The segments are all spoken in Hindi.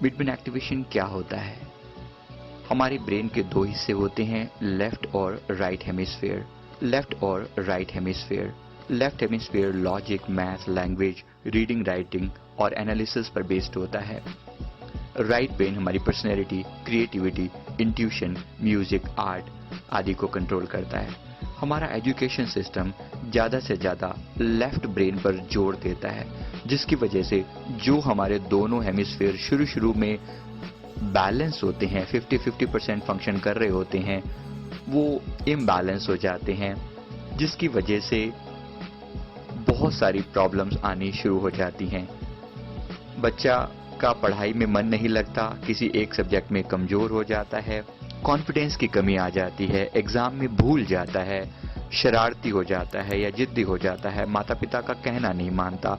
मिडब्रेन एक्टिवेशन क्या होता है? हमारे ब्रेन के दो हिस्से होते हैं, लेफ्ट और राइट हेमिस्फीयर। लेफ्ट और right hemisphere. Left hemisphere logic, math, language, reading, writing और एनालिसिस पर बेस्ड होता है। राइट ब्रेन हमारी personality, creativity, intuition, music, art आदि को कंट्रोल करता है। हमारा एजुकेशन सिस्टम ज्यादा से ज्यादा लेफ्ट ब्रेन पर जोर देता है, जिसकी वजह से जो हमारे दोनों हेमिस्फीयर शुरू में बैलेंस होते हैं, 50-50% फंक्शन कर रहे होते हैं, वो इम्बैलेंस हो जाते हैं, जिसकी वजह से बहुत सारी प्रॉब्लम्स आनी शुरू हो जाती हैं। बच्चा का पढ़ाई में मन नहीं लगता, किसी एक सब्जेक्ट में कमजोर हो जाता है, कॉन्फिडेंस की कमी आ जाती है, एग्जाम में भूल जाता है, शरारती हो जाता है या जिद्दी हो जाता है, माता पिता का कहना नहीं मानता,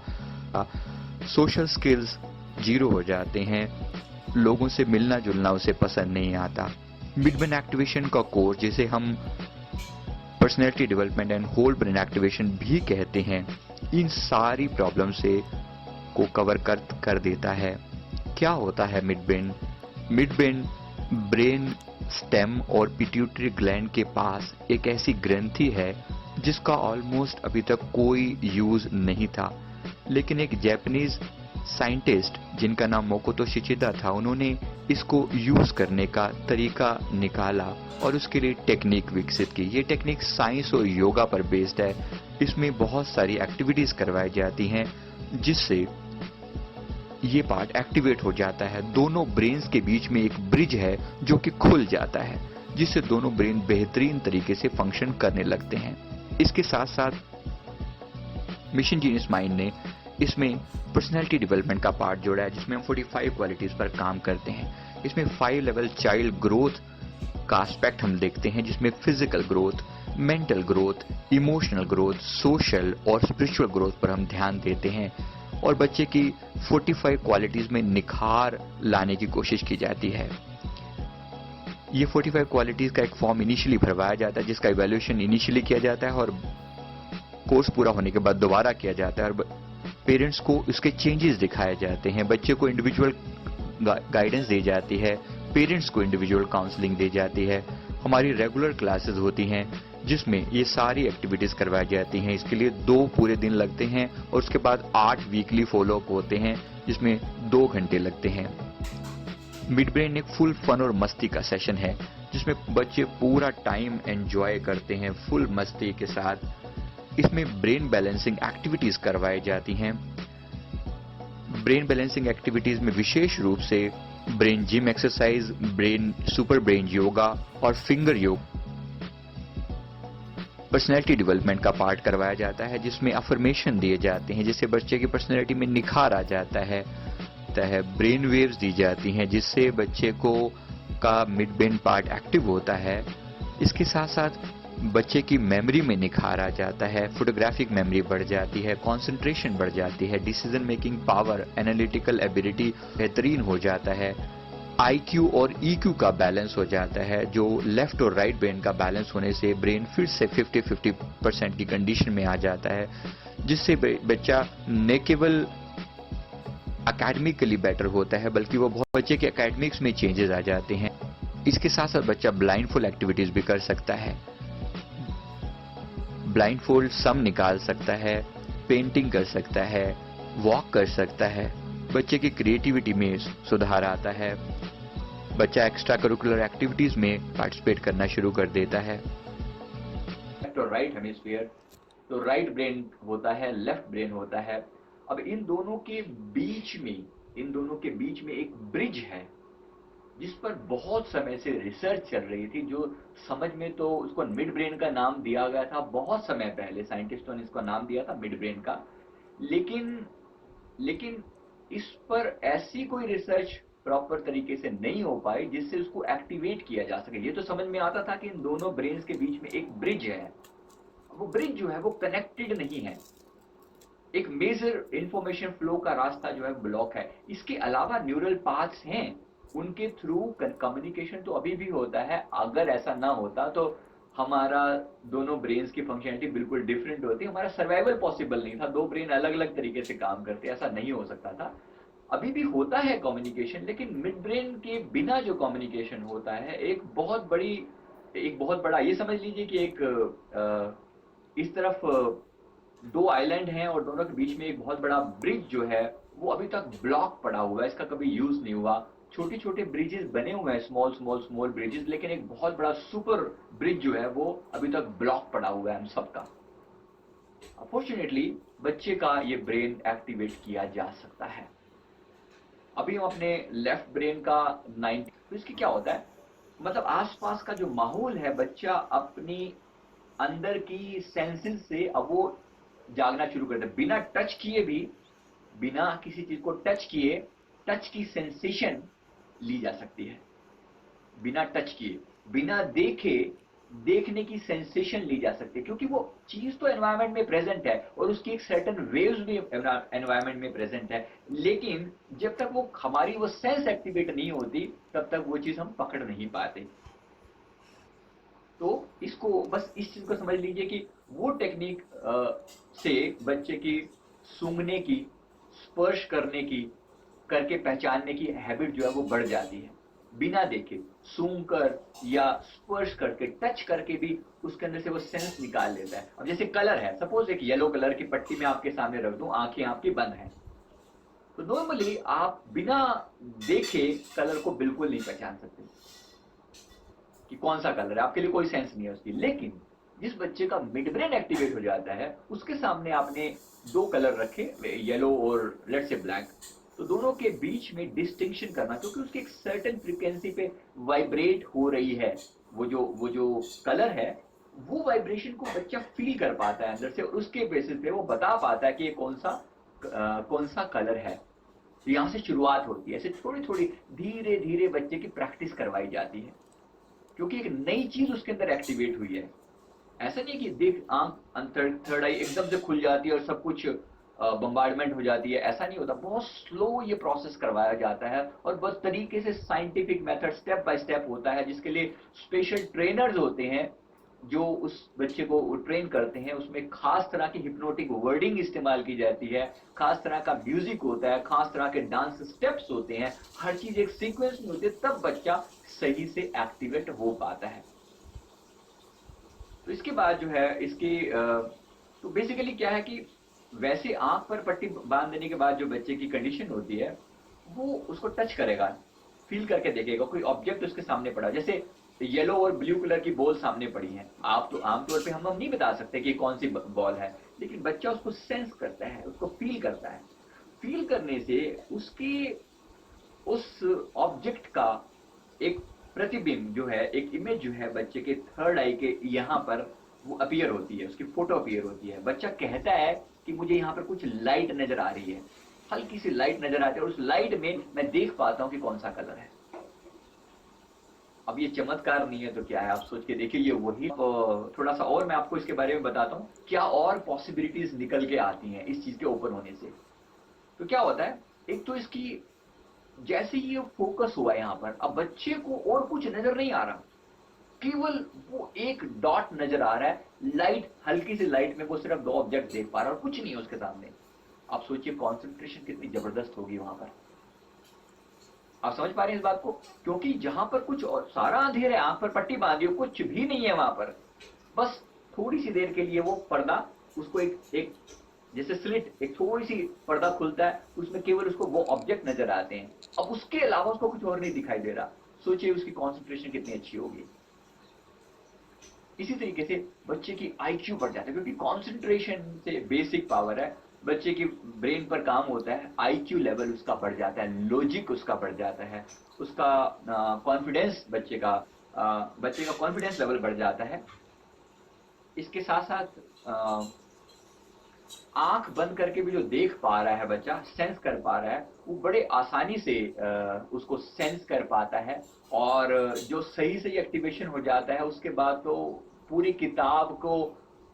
सोशल स्किल्स जीरो हो जाते हैं, लोगों से मिलना जुलना उसे पसंद नहीं आता। मिडब्रेन एक्टिवेशन का कोर्स, जिसे हम personality development and whole brain activation भी कहते हैं, इन सारी प्रॉब्लम से को कवर कर देता है। क्या होता है मिडब्रेन? मिडब्रेन ब्रेन स्टेम और पिट्यूटरी ग्लैंड के पास एक ऐसी ग्रंथि है जिसका ऑलमोस्ट अभी तक कोई यूज नहीं था, लेकिन एक जापानीज साइंटिस्ट जिनका नाम मोकोतो शिचिदा था, उन्होंने इसको यूज करने का तरीका निकाला और उसके लिए टेक्निक विकसित की। ये टेक्निक साइंस और योगा पर बेस्ड है। इसमें बहुत सारी एक्टिविटीज करवाई जाती हैं जिससे ये पार्ट एक्टिवेट हो जाता है। दोनों ब्रेन्स के बीच में एक ब्रिज है जो कि खुल जाता है, जिससे दोनों ब्रेन बेहतरीन तरीके से फंक्शन करने लगते हैं। इसके साथ साथ मिशन जीनियस माइंड ने इसमें पर्सनैलिटी डेवलपमेंट का पार्ट जोड़ा है, जिसमें हम 45 क्वालिटीज पर काम करते हैं। इसमें 5 लेवल चाइल्ड ग्रोथ का एस्पेक्ट हम देखते हैं, जिसमें physical growth, mental growth, emotional growth, social और स्पिरिचुअल ग्रोथ पर हम ध्यान देते हैं और बच्चे की 45 क्वालिटीज में निखार लाने की कोशिश की जाती है। ये 45 क्वालिटीज का एक फॉर्म इनिशियली भरवाया जाता है, जिसका इवैल्यूएशन इनिशियली किया जाता है और कोर्स पूरा होने के बाद दोबारा किया जाता है और पेरेंट्स को उसके चेंजेस दिखाए जाते हैं। बच्चे को इंडिविजुअल गाइडेंस दी जाती है, पेरेंट्स को इंडिविजुअल काउंसलिंग दी जाती है। हमारी रेगुलर क्लासेस होती हैं जिसमें ये सारी एक्टिविटीज करवाई जाती हैं। इसके लिए 2 पूरे दिन लगते हैं और उसके बाद 8 वीकली फॉलोअप होते हैं, जिसमें 2 घंटे लगते हैं। मिडब्रेन एक फुल फन और मस्ती का सेशन है, जिसमें बच्चे पूरा टाइम एंजॉय करते हैं फुल मस्ती के साथ। इसमें ब्रेन बैलेंसिंग एक्टिविटीज करवाई जाती हैं। ब्रेन बैलेंसिंग एक्टिविटीज में विशेष रूप से brain gym exercise, brain super brain yoga और फिंगर योग, पर्सनैलिटी डेवलपमेंट का पार्ट करवाया जाता है, जिसमें अफर्मेशन दिए जाते हैं जिससे बच्चे की पर्सनैलिटी में निखार आ जाता है। ब्रेन वेव्स दी जाती हैं जिससे बच्चे को का मिडब्रेन पार्ट एक्टिव होता है। इसके साथ साथ बच्चे की मेमोरी में निखार आ जाता है, फोटोग्राफिक मेमोरी बढ़ जाती है, कंसंट्रेशन बढ़ जाती है, decision making power, analytical ability बेहतरीन हो जाता है, आईक्यू और ईक्यू का बैलेंस हो जाता है। जो लेफ्ट और राइट ब्रेन का बैलेंस होने से ब्रेन फिर से 50-50% की कंडीशन में आ जाता है, जिससे बच्चा न केवल एकेडमिकली बेटर होता है बल्कि वो बहुत बच्चे के एकेडमिक्स में चेंजेस आ जाते हैं। इसके साथ साथ बच्चा ब्लाइंडफुल एक्टिविटीज भी कर सकता है, ब्लाइंडफोल्ड सम निकाल सकता है, पेंटिंग कर सकता है, वॉक कर सकता है। बच्चे की क्रिएटिविटी में सुधार आता है, बच्चा एक्स्ट्रा करिकुलर एक्टिविटीज में पार्टिसिपेट करना शुरू कर देता है। लेफ्ट और राइट हेमिस्फीयर, तो राइट ब्रेन होता है, लेफ्ट ब्रेन होता है। अब इन दोनों के बीच में एक ब्रिज है जिस पर बहुत समय से रिसर्च चल रही थी, जो समझ में तो उसको मिड ब्रेन का नाम दिया गया था। बहुत समय पहले साइंटिस्टों ने इसका नाम दिया था मिड ब्रेन का, लेकिन इस पर ऐसी कोई रिसर्च प्रॉपर तरीके से नहीं हो पाई जिससे उसको एक्टिवेट किया जा सके। ये तो समझ में आता था कि इन दोनों ब्रेन्स के बीच में एक ब्रिज है, वो ब्रिज जो है वो कनेक्टेड नहीं है, एक मेजर इंफॉर्मेशन फ्लो का रास्ता जो है ब्लॉक है। इसके अलावा न्यूरल पाथ्स हैं, उनके थ्रू कम्युनिकेशन तो अभी भी होता है। अगर ऐसा ना होता तो हमारा दोनों ब्रेन्स की फंक्शनलिटी बिल्कुल डिफरेंट होती, हमारा सर्वाइवल पॉसिबल नहीं था। 2 ब्रेन अलग अलग तरीके से काम करते, ऐसा नहीं हो सकता था। अभी भी होता है कम्युनिकेशन, लेकिन मिड ब्रेन के बिना जो कम्युनिकेशन होता है, एक बहुत बड़ा, ये समझ लीजिए कि एक इस तरफ दो आइलैंड हैं और दोनों के बीच में एक बहुत बड़ा ब्रिज जो है वो अभी तक ब्लॉक पड़ा हुआ है, इसका कभी यूज नहीं हुआ। छोटे छोटे ब्रिजेस बने हुए हैं, स्मॉल स्मॉल स्मॉल ब्रिजेस, लेकिन एक बहुत बड़ा सुपर ब्रिज जो है वो अभी तक ब्लॉक पड़ा हुआ है हम सबका। अपॉर्चुनेटली बच्चे का ये ब्रेन एक्टिवेट किया जा सकता है। अभी हम अपने लेफ्ट ब्रेन का 90, तो इसकी क्या होता है, मतलब आसपास का जो माहौल है, बच्चा अपनी अंदर की सेंसेस से अब वो जागना शुरू करता है, बिना टच किए भी, बिना किसी चीज को टच किए, टच की सेंसेशन ली जा सकती है, बिना टच किए, बिना देखे, देखने की सेंसेशन ली जा सकती है, क्योंकि वो चीज तो एनवायरनमेंट में प्रेजेंट है और उसकी एक सर्टेन वेव्स भी एनवायरनमेंट में प्रेजेंट है, लेकिन जब तक वो हमारी वो सेंस एक्टिवेट नहीं होती तब तक वो चीज हम पकड़ नहीं पाते। तो इसको बस इस चीज को समझ लीजिए कि वो टेक्निक से बच्चे की सूंघने की, स्पर्श करने की, करके पहचानने की हैबिट जो है वो बढ़ जाती है, बिना देखे, सूंघ कर या स्पर्श करके, टच करके भी उसके अंदर से वो सेंस निकाल लेता है। अब जैसे कलर है, सपोज एक येलो कलर की पट्टी मैं आपके सामने रख दूं, आंखें आपकी बंद हैं, तो नॉर्मली आप बिना देखे कलर को बिल्कुल नहीं पहचान सकते कि कौन सा कलर है, आपके लिए कोई सेंस नहीं है उसकी। लेकिन जिस बच्चे का मिड ब्रेन एक्टिवेट हो जाता है, उसके सामने आपने दो कलर रखे, येलो और लेट्स से ब्लैक, तो दोनों के बीच में डिस्टिंक्शन करना, क्योंकि उसकी एक सर्टेन फ्रीक्वेंसी पे वाइब्रेट हो रही है, वो जो कलर है, वो वाइब्रेशन को बच्चा फील कर पाता है अंदर से, और उसके बेसिस पे वो बता पाता है कि ये कौन सा कलर है। तो यहाँ से शुरुआत होती है, ऐसे थोड़ी थोड़ी धीरे धीरे बच्चे की प्रैक्टिस करवाई जाती है, क्योंकि एक नई चीज उसके अंदर एक्टिवेट हुई है। ऐसा नहीं कि देख आंख थर्ड आई एकदम से खुल जाती है और सब कुछ बम्बार्डमेंट हो जाती है, ऐसा नहीं होता, बहुत स्लो ये प्रोसेस करवाया जाता है, और बस तरीके से scientific method step by step होता है, जिसके लिए स्पेशल ट्रेनर्स होते हैं जो उस बच्चे को ट्रेन करते हैं। उसमें खास तरह की हिप्नोटिक वर्डिंग इस्तेमाल की जाती है, खास तरह का म्यूजिक होता है, खास तरह के डांस स्टेप्स होते हैं, हर चीज एक सीक्वेंस में होती है, तब बच्चा सही से एक्टिवेट हो पाता है। तो इसके बाद जो है इसकी तो बेसिकली क्या है कि वैसे आंख पर पट्टी बांध देने के बाद जो बच्चे की कंडीशन होती है, वो उसको टच करेगा, फील करके देखेगा, कोई ऑब्जेक्ट उसके सामने पड़ा, जैसे येलो और ब्लू कलर की बॉल सामने पड़ी है, आप तो आमतौर पे हम नहीं बता सकते कि कौन सी बॉल है, लेकिन बच्चा उसको सेंस करता है, उसको फील करता है। फील करने से उसकी उस ऑब्जेक्ट का एक प्रतिबिंब जो है, एक इमेज जो है बच्चे के थर्ड आई के यहाँ पर वो अपीयर होती है, उसकी फोटो अपीयर होती है। बच्चा कहता है कि मुझे यहाँ पर कुछ लाइट नजर आ रही है, हल्की सी लाइट नजर आती है, और उस लाइट में मैं देख पाता हूँ कि कौन सा कलर है। अब ये चमत्कार नहीं है तो क्या है, आप सोच के देखिए, ये वही थोड़ा सा और मैं आपको इसके बारे में बताता हूँ क्या और पॉसिबिलिटीज निकल के आती हैं इस चीज के ओपन होने से। तो क्या होता है, एक तो इसकी जैसे ही ये फोकस हुआ यहाँ पर, अब बच्चे को और कुछ नजर नहीं आ रहा, केवल वो एक डॉट नजर आ रहा है, लाइट, हल्की सी लाइट में वो सिर्फ दो ऑब्जेक्ट देख पा रहा है और कुछ नहीं है उसके सामने। आप सोचिए कॉन्सेंट्रेशन कितनी जबरदस्त होगी वहां पर। आप समझ पा रहे हैं इस बात को, क्योंकि जहां पर कुछ और सारा अंधेर है, आंख पर पट्टी बांधी हो, कुछ भी नहीं है वहां पर, बस थोड़ी सी देर के लिए वो पर्दा, उसको एक जैसे स्लिट, एक थोड़ी सी पर्दा खुलता है, उसमें केवल उसको वो ऑब्जेक्ट नजर आते हैं, अब उसके अलावा उसको कुछ और नहीं दिखाई दे रहा। सोचिए उसकी कॉन्सेंट्रेशन कितनी अच्छी होगी। इसी तरीके से बच्चे की आईक्यू बढ़ जाता है, क्योंकि कॉन्सेंट्रेशन से बेसिक पावर है, बच्चे की ब्रेन पर काम होता है, आईक्यू लेवल उसका बढ़ जाता है, लॉजिक उसका बढ़ जाता है, उसका कॉन्फिडेंस, बच्चे का कॉन्फिडेंस लेवल बढ़ जाता है। इसके साथ साथ आंख बंद करके भी जो देख पा रहा है बच्चा, सेंस कर पा रहा है, वो बड़े आसानी से उसको सेंस कर पाता है, और जो सही से एक्टिवेशन हो जाता है उसके बाद तो पूरी किताब को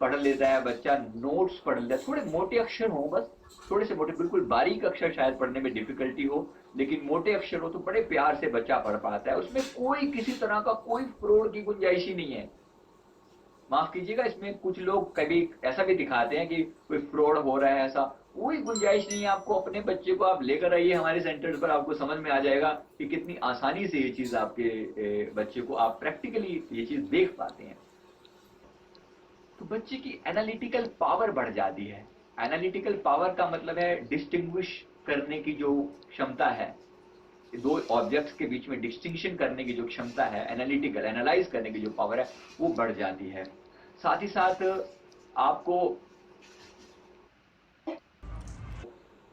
पढ़ लेता है बच्चा, नोट्स पढ़ लेता है, थोड़े मोटे अक्षर हो बस, थोड़े से मोटे, बिल्कुल बारीक अक्षर शायद पढ़ने में डिफिकल्टी हो, लेकिन मोटे अक्षर हो तो बड़े प्यार से बच्चा पढ़ पाता है, उसमें कोई किसी तरह का कोई फ्रॉड की गुंजाइश ही नहीं है। माफ कीजिएगा, इसमें कुछ लोग कभी ऐसा भी दिखाते हैं कि कोई फ्रॉड हो रहा है ऐसा, कोई गुंजाइश नहीं है, आपको अपने बच्चे को आप लेकर आइए हमारे सेंटर्स पर, आपको समझ में आ जाएगा कि कितनी आसानी से ये चीज़ आपके बच्चे को आप प्रैक्टिकली ये चीज़ देख पाते हैं। तो बच्चे की एनालिटिकल पावर बढ़ जाती है। एनालिटिकल पावर का मतलब है डिस्टिंग्विश करने की जो क्षमता है, दो ऑब्जेक्ट्स के बीच में डिस्टिंक्शन करने की जो क्षमता है, एनालिटिकल एनालाइज करने की जो पावर है, वो बढ़ जाती है। साथ ही साथ आपको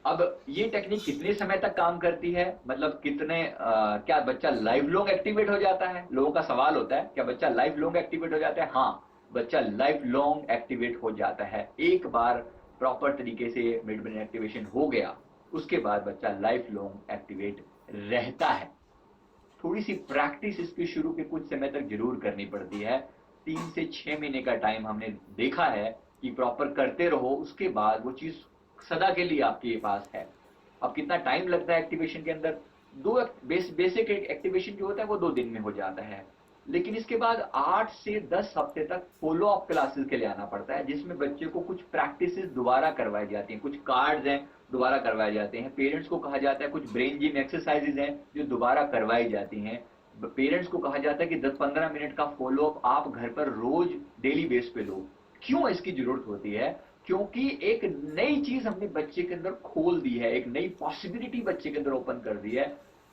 अब ये टेक्निक कितने समय तक काम करती है, मतलब कितने क्या बच्चा लाइफ लॉन्ग एक्टिवेट हो जाता है? लोगों का सवाल होता है, क्या बच्चा लाइफ लॉन्ग एक्टिवेट हो जाता है? हाँ, बच्चा लाइफ लॉन्ग एक्टिवेट हो जाता है। एक बार प्रॉपर तरीके से मिड ब्रेन एक्टिवेशन हो गया, उसके बाद बच्चा लाइफ लॉन्ग एक्टिवेट रहता है। थोड़ी सी प्रैक्टिस इसकी शुरू के कुछ समय तक जरूर करनी पड़ती है। 3 से 6 महीने का टाइम हमने देखा है कि प्रॉपर करते रहो, उसके बाद वो चीज़ सदा के लिए आपके पास है। अब कितना टाइम लगता है एक्टिवेशन के अंदर? दो बेसिक एक्टिवेशन जो होता है वो 2 दिन में हो जाता है, लेकिन इसके बाद 8 से 10 हफ्ते तक फॉलो अप क्लासेस के लिए आना पड़ता है, जिसमें बच्चे को कुछ प्रैक्टिसेस दोबारा करवाई जाती हैं, कुछ कार्ड्स हैं दोबारा करवाए जाते हैं। पेरेंट्स को कहा जाता है, कुछ ब्रेन जिम एक्सरसाइजेज हैं जो दोबारा करवाई जाती हैं। पेरेंट्स को कहा जाता है कि 10-15 मिनट का फॉलो अप आप घर पर रोज डेली बेस पे लो। क्यों इसकी जरूरत होती है? क्योंकि एक नई चीज हमने बच्चे के अंदर खोल दी है, एक नई पॉसिबिलिटी बच्चे के अंदर ओपन कर दी है।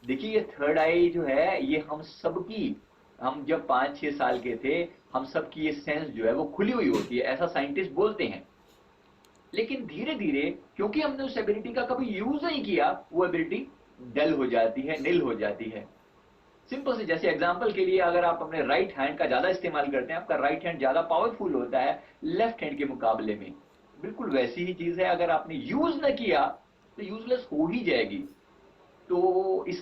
देखिए, ये थर्ड आई जो है, ये हम सबकी, हम जब 5-6 साल के थे, हम सबकी ये सेंस जो है वो खुली हुई होती है, ऐसा साइंटिस्ट बोलते हैं। लेकिन धीरे धीरे क्योंकि हमने उस एबिलिटी का कभी यूज नहीं किया, वो एबिलिटी डल हो जाती है, नील हो जाती है। सिंपल से, जैसे एग्जांपल के लिए, अगर आप अपने राइट हैंड का ज्यादा इस्तेमाल करते हैं, आपका राइट हैंड ज्यादा पावरफुल होता है लेफ्ट हैंड के मुकाबले में। बिल्कुल वैसी ही चीज है, अगर आपने यूज न किया तो यूजलेस हो ही जाएगी।